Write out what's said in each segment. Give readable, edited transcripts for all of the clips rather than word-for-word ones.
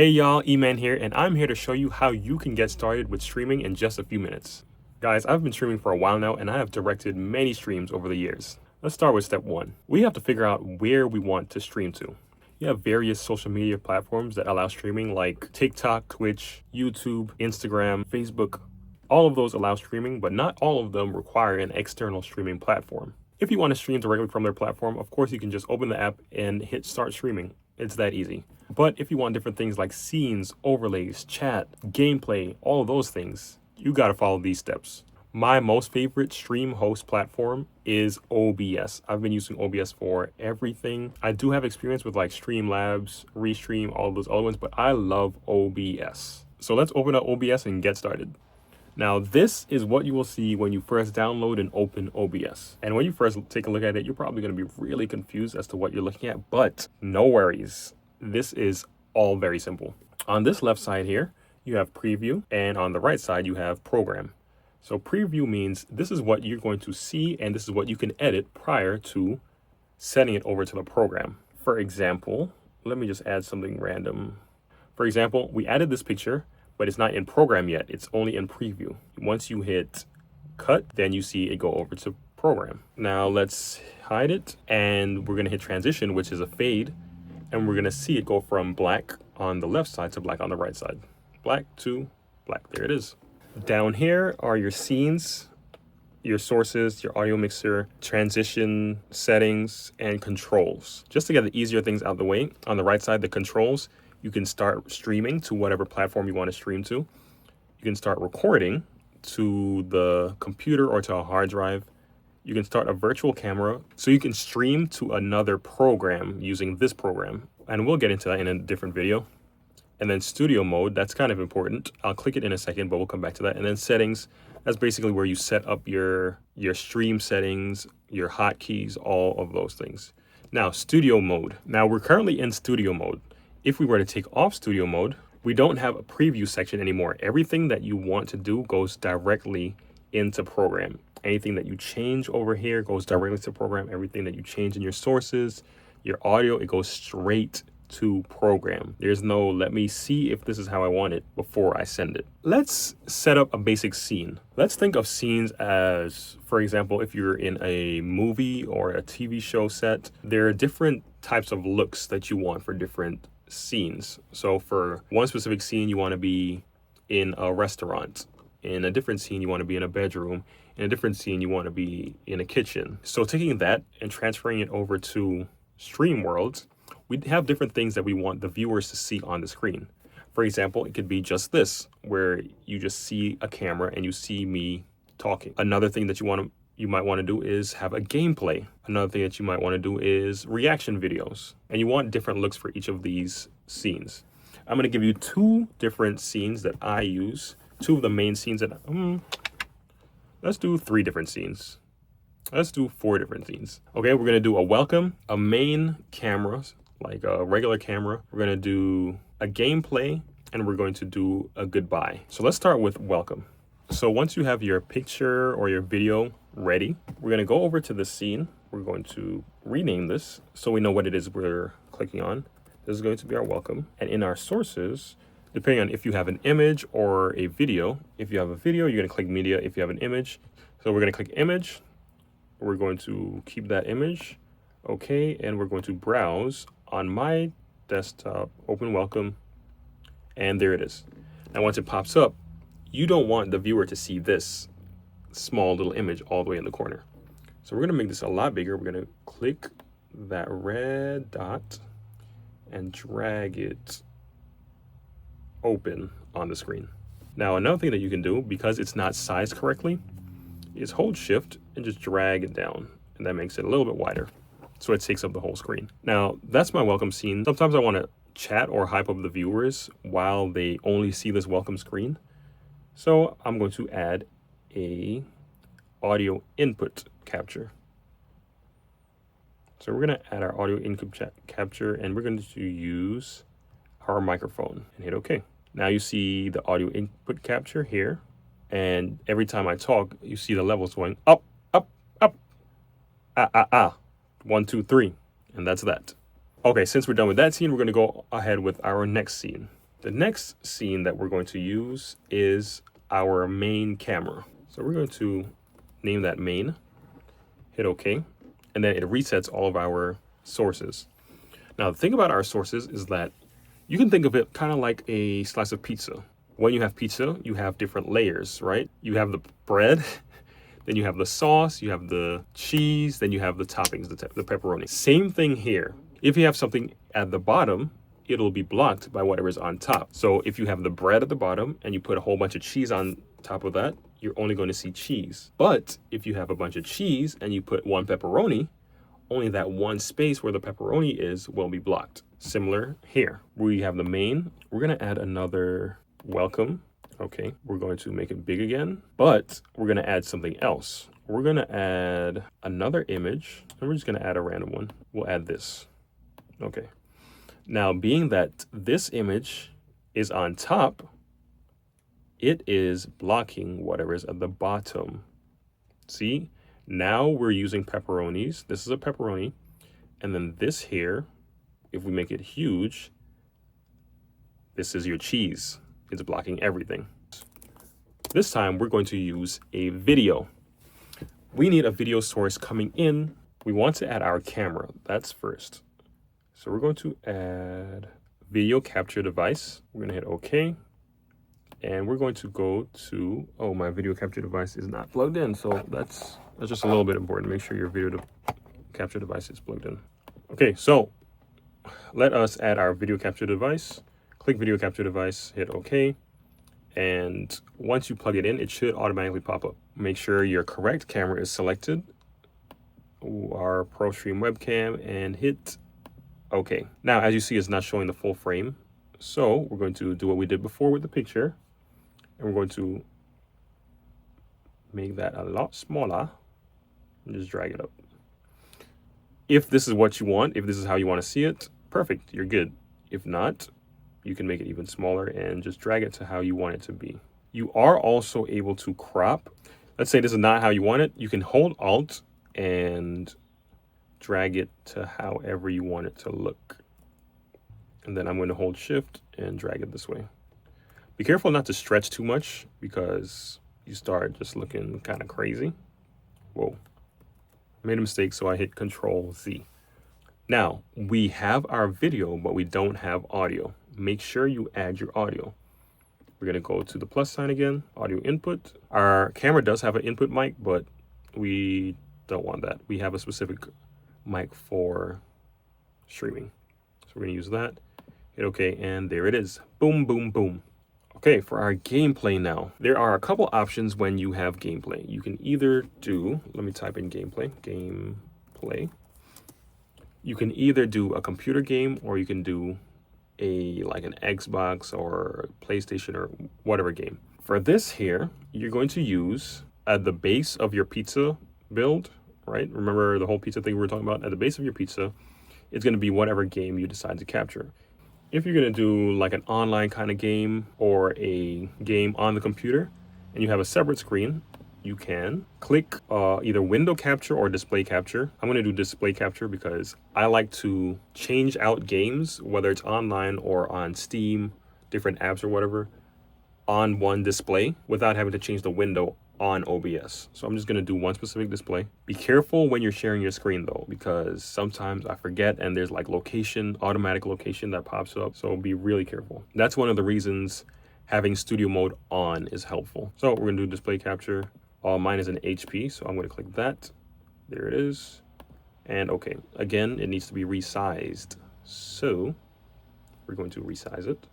Hey y'all, eMan here, and I'm here to show you how you can get started with streaming in just a few minutes. Guys, I've been streaming for a while now, and I have directed many streams over the years. Let's start with step one. We have to figure out where we want to stream to. You have various social media platforms that allow streaming like TikTok, Twitch, YouTube, Instagram, Facebook. All of those allow streaming, but not all of them require an external streaming platform. If you want to stream directly from their platform, of course you can just open the app and hit start streaming. It's that easy. But if you want different things like scenes, overlays, chat, gameplay, all of those things, you got to follow these steps. My most favorite stream host platform is OBS. I've been using OBS for everything. I do have experience with like Streamlabs, Restream, all those other ones, but I love OBS. So let's open up OBS and get started. Now, this is what you will see when you first download and open OBS. And when you first take a look at it, you're probably going to be really confused as to what you're looking at, but no worries. This is all very simple. On this left side here, you have preview, and on the right side, you have program. So preview means this is what you're going to see, and this is what you can edit prior to setting it over to the program. For example, let me just add something random. For example, we added this picture, but it's not in program yet. It's only in preview. Once you hit cut, then you see it go over to program. Now let's hide it, and we're gonna hit transition, which is a fade, and we're gonna see it go from black on the left side to black on the right side. Black to black, there it is. Down here are your scenes, your sources, your audio mixer, transition settings, and controls. Just to get the easier things out of the way, on the right side, the controls, you can start streaming to whatever platform you want to stream to. You can start recording to the computer or to a hard drive. You can start a virtual camera, so you can stream to another program using this program. And we'll get into that in a different video. And then studio mode, that's kind of important. I'll click it in a second, but we'll come back to that. And then settings, that's basically where you set up your stream settings, your hotkeys, all of those things. Now, studio mode. Now, we're currently in studio mode. If we were to take off studio mode, we don't have a preview section anymore. Everything that you want to do goes directly into program. Anything that you change over here goes directly to program. Everything that you change in your sources, your audio, it goes straight to program. There's no, let me see if this is how I want it before I send it. Let's set up a basic scene. Let's think of scenes as, for example, if you're in a movie or a TV show set, there are different types of looks that you want for different scenes. So for one specific scene, you want to be in a restaurant. In a different scene, you want to be in a bedroom. In a different scene, you want to be in a kitchen. So taking that and transferring it over to Stream World, we have different things that we want the viewers to see on the screen. For example, it could be just this, where you just see a camera and you see me talking. Another thing that you might want to do is have a gameplay. Another thing that you might want to do is reaction videos. And you want different looks for each of these scenes. I'm going to give you two different scenes that I use. Two of the main scenes that, let's do 3 different scenes. Let's do 4 different scenes. Okay, we're going to do a welcome, a main camera, like a regular camera. We're going to do a gameplay, and we're going to do a goodbye. So let's start with welcome. So once you have your picture or your video ready, we're going to go over to the scene. We're going to rename this so we know what it is we're clicking on. This is going to be our welcome. And in our sources, depending on if you have an image or a video, if you have a video, you're going to click media. If you have an image, so we're going to click image. We're going to keep that image. Okay, and we're going to browse on my desktop, open welcome, and there it is. Now, once it pops up, you don't want the viewer to see this small little image all the way in the corner. So we're going to make this a lot bigger. We're going to click that red dot and drag it open on the screen. Now, another thing that you can do, because it's not sized correctly, is hold shift and just drag it down, and that makes it a little bit wider so it takes up the whole screen. Now, that's my welcome scene. Sometimes I want to chat or hype up the viewers while they only see this welcome screen. So I'm going to add a audio input capture. So we're going to add our audio input capture, and we're going to use our microphone and hit OK. Now you see the audio input capture here, and every time I talk, you see the levels going up, up, up, 1, 2, 3, and that's that. Okay, since we're done with that scene, we're going to go ahead with our next scene. The next scene that we're going to use is our main camera. So we're going to name that main, hit OK, and then it resets all of our sources. Now, the thing about our sources is that you can think of it kind of like a slice of pizza. When you have pizza, you have different layers, right? You have the bread, then you have the sauce, you have the cheese, then you have the toppings, the pepperoni. Same thing here. If you have something at the bottom, it'll be blocked by whatever is on top. So if you have the bread at the bottom and you put a whole bunch of cheese on top of that, you're only going to see cheese. But if you have a bunch of cheese and you put one pepperoni, only that one space where the pepperoni is will be blocked. Similar here. We have the main. We're gonna add another welcome. Okay, we're going to make it big again, but we're gonna add something else. We're gonna add another image, and we're just gonna add a random one. We'll add this. Okay. Now, being that this image is on top, it is blocking whatever's at the bottom. See? Now we're using pepperonis. This is a pepperoni. And then this here, if we make it huge, this is your cheese. It's blocking everything. This time we're going to use a video. We need a video source coming in. We want to add our camera. That's first. So we're going to add video capture device. We're going to hit OK. And we're going to go to, oh, my video capture device is not plugged in. So that's just a little bit important. Make sure your video capture device is plugged in. Okay, so let us add our video capture device. Click video capture device, hit OK. And once you plug it in, it should automatically pop up. Make sure your correct camera is selected, our ProStream webcam, and hit OK. Now, as you see, it's not showing the full frame. So we're going to do what we did before with the picture. And we're going to make that a lot smaller and just drag it up. If this is what you want, if this is how you want to see it, perfect, you're good. If not, you can make it even smaller and just drag it to how you want it to be. You are also able to crop. Let's say this is not how you want it. You can hold Alt and drag it to however you want it to look. And then I'm going to hold Shift and drag it this way. Be careful not to stretch too much because you start just looking kind of crazy. Whoa. I made a mistake, so I hit Control Z. Now, we have our video, but we don't have audio. Make sure you add your audio. We're going to go to the plus sign again, audio input. Our camera does have an input mic, but we don't want that. We have a specific mic for streaming. So we're going to use that. Hit OK, and there it is. Boom, boom, boom. Okay, for our gameplay now, there are a couple options when you have gameplay. You can either do, let me type in gameplay. You can either do a computer game or you can do like an Xbox or PlayStation or whatever game. For this here, you're going to use at the base of your pizza build, right? Remember the whole pizza thing we were talking about? At the base of your pizza, it's going to be whatever game you decide to capture. If you're going to do like an online kind of game or a game on the computer and you have a separate screen, you can click either window capture or display capture. I'm going to do display capture because I like to change out games, whether it's online or on Steam, different apps or whatever, on one display without having to change the window on OBS. So I'm just going to do one specific display. Be careful when you're sharing your screen though, because sometimes I forget and there's like automatic location that pops up. So be really careful. That's one of the reasons having studio mode on is helpful. So we're going to do display capture. Mine is an HP, so I'm going to click that. There it is. And okay, again, it needs to be resized. So we're going to resize it.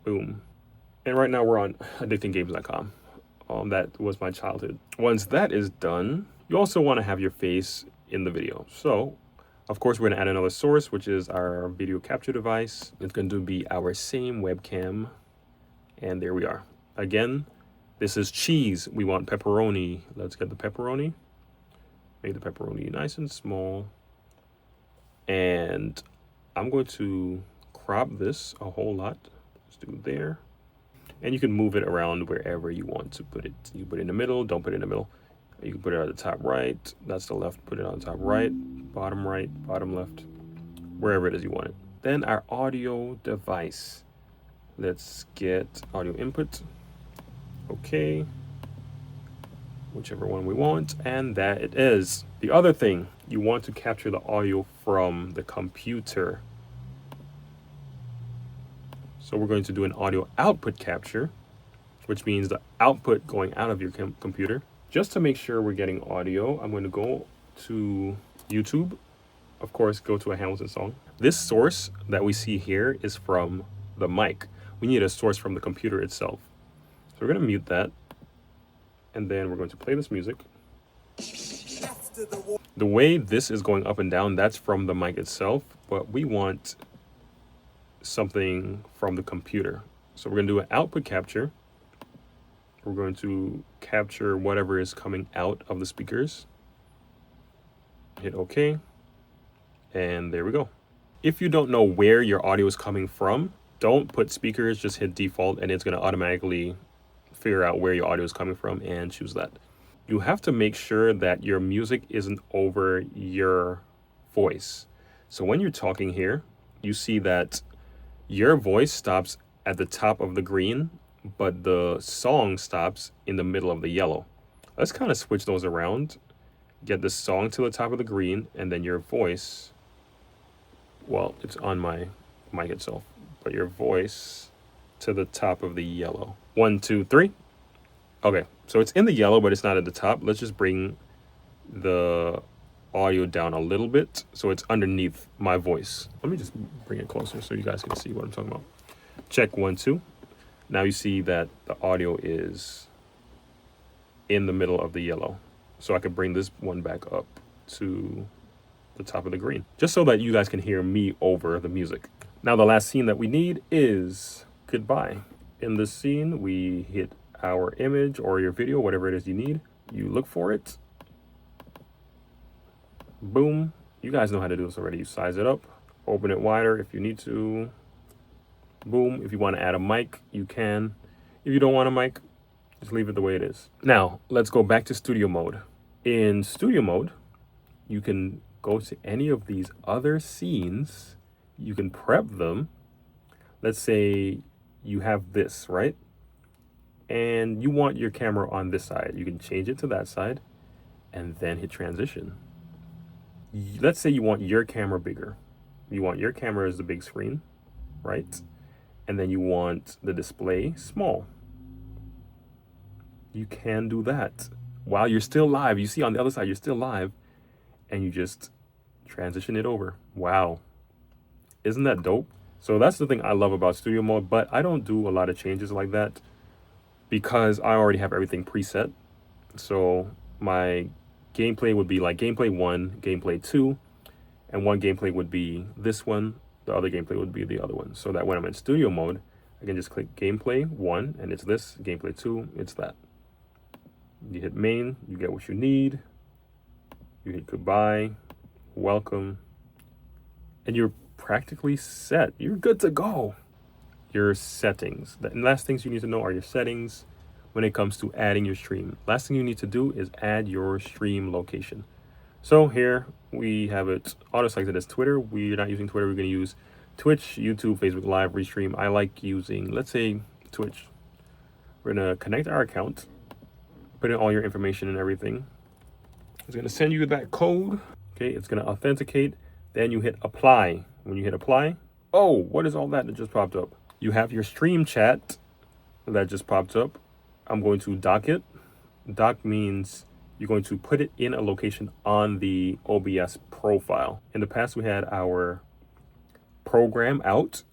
Boom. And right now we're on addictinggames.com. That was my childhood. Once that is done, you also want to have your face in the video. So, of course, we're going to add another source, which is our video capture device. It's going to be our same webcam. And there we are. Again, this is cheese. We want pepperoni. Let's get the pepperoni. Make the pepperoni nice and small. And I'm going to crop this a whole lot. Let's do it there. And you can move it around wherever you want to put it. You put it in the middle, don't put it in the middle. You can put it at the top right, that's the left, put it on the top right, bottom left, wherever it is you want it. Then our audio device. Let's get audio input. Okay. Whichever one we want, and that it is. The other thing, you want to capture the audio from the computer. So we're going to do an audio output capture, which means the output going out of your computer. Just to make sure we're getting audio, I'm going to go to YouTube. Of course, go to a Hamilton song. This source that we see here is from the mic. We need a source from the computer itself. So we're going to mute that. And then we're going to play this music. The way this is going up and down, that's from the mic itself, but we want something from the computer. So we're going to do an output capture. We're going to capture whatever is coming out of the speakers. Hit OK. And there we go. If you don't know where your audio is coming from, don't put speakers, just hit default and it's going to automatically figure out where your audio is coming from and choose that. You have to make sure that your music isn't over your voice. So when you're talking here, you see that your voice stops at the top of the green, but the song stops in the middle of the yellow. Let's kind of switch those around. Get the song to the top of the green, and then your voice, well, it's on my mic itself, but your voice to the top of the yellow. 1, 2, 3. Okay, so it's in the yellow, but it's not at the top. Let's just bring the audio down a little bit so it's underneath my voice. Let me just bring it closer so you guys can see what I'm talking about. Check 1, 2. Now you see that the audio is in the middle of the yellow. So I could bring this one back up to the top of the green, just so that you guys can hear me over the music. Now the last scene that we need is goodbye. In this scene, we hit our image or your video, whatever it is you need. You look for it. Boom. You guys know how to do this already. You size it up, open it wider if you need to. Boom. If you want to add a mic, you can. If you don't want a mic, just leave it the way it is. Now, let's go back to studio mode. In studio mode, you can go to any of these other scenes. You can prep them. Let's say you have this, right? And you want your camera on this side. You can change it to that side and then hit transition. Let's say you want your camera bigger. You want your camera as the big screen, right? And then you want the display small. You can do that while you're still live. You see on the other side, you're still live, and you just transition it over. Wow. Isn't that dope? So that's the thing I love about studio mode, but I don't do a lot of changes like that because I already have everything preset. So my gameplay would be like gameplay 1, gameplay 2, and one gameplay would be this one. The other gameplay would be the other one. So that when I'm in studio mode, I can just click gameplay 1 and it's this, gameplay 2, it's that. You hit main, you get what you need. You hit goodbye, welcome, and you're practically set. You're good to go. Your settings. The last things you need to know are your settings when it comes to adding your stream. Last thing you need to do is add your stream location. So here we have it auto-selected as Twitter. We're not using Twitter. We're going to use Twitch, YouTube, Facebook Live, Restream. I like using, let's say, Twitch. We're going to connect our account, put in all your information and everything. It's going to send you that code. Okay, it's going to authenticate. Then you hit apply. When you hit apply, oh, what is all that just popped up? You have your stream chat that just popped up. I'm going to dock it. Dock means you're going to put it in a location on the OBS profile. In the past, we had our program out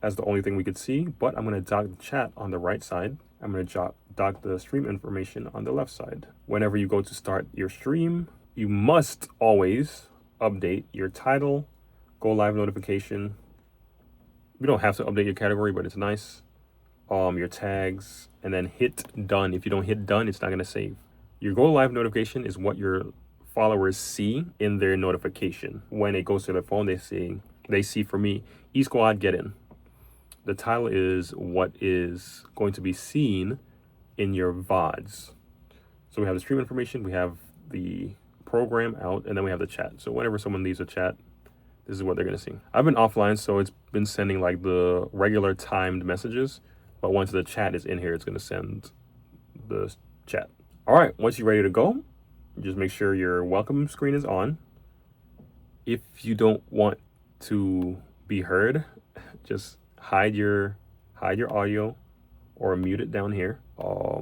as the only thing we could see, but I'm going to dock the chat on the right side. I'm going to dock the stream information on the left side. Whenever you go to start your stream, you must always update your title, go live notification. You don't have to update your category, but it's nice. Your tags, and then hit done. If you don't hit done, it's not going to save. Your go live notification is what your followers see in their notification. When it goes to their phone, they see for me, eSquad get in. The title is what is going to be seen in your VODs. So we have the stream information, we have the program out, and then we have the chat. So whenever someone leaves a chat, this is what they're gonna see. I've been offline, so it's been sending like the regular timed messages, but once the chat is in here, it's gonna send the chat. All right, once you're ready to go, just make sure your welcome screen is on. If you don't want to be heard, just hide your audio or mute it down here.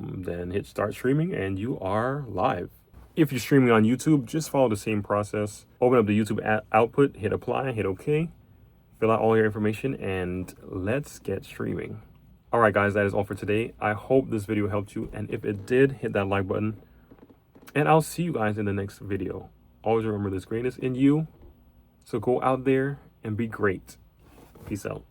Then hit start streaming and you are live. If you're streaming on YouTube, just follow the same process. Open up the YouTube output, hit apply, hit OK, fill out all your information, and let's get streaming. All right, guys, that is all for today. I hope this video helped you, and if it did, hit that like button, and I'll see you guys in the next video. Always remember, there's greatness in you, so go out there and be great. Peace out.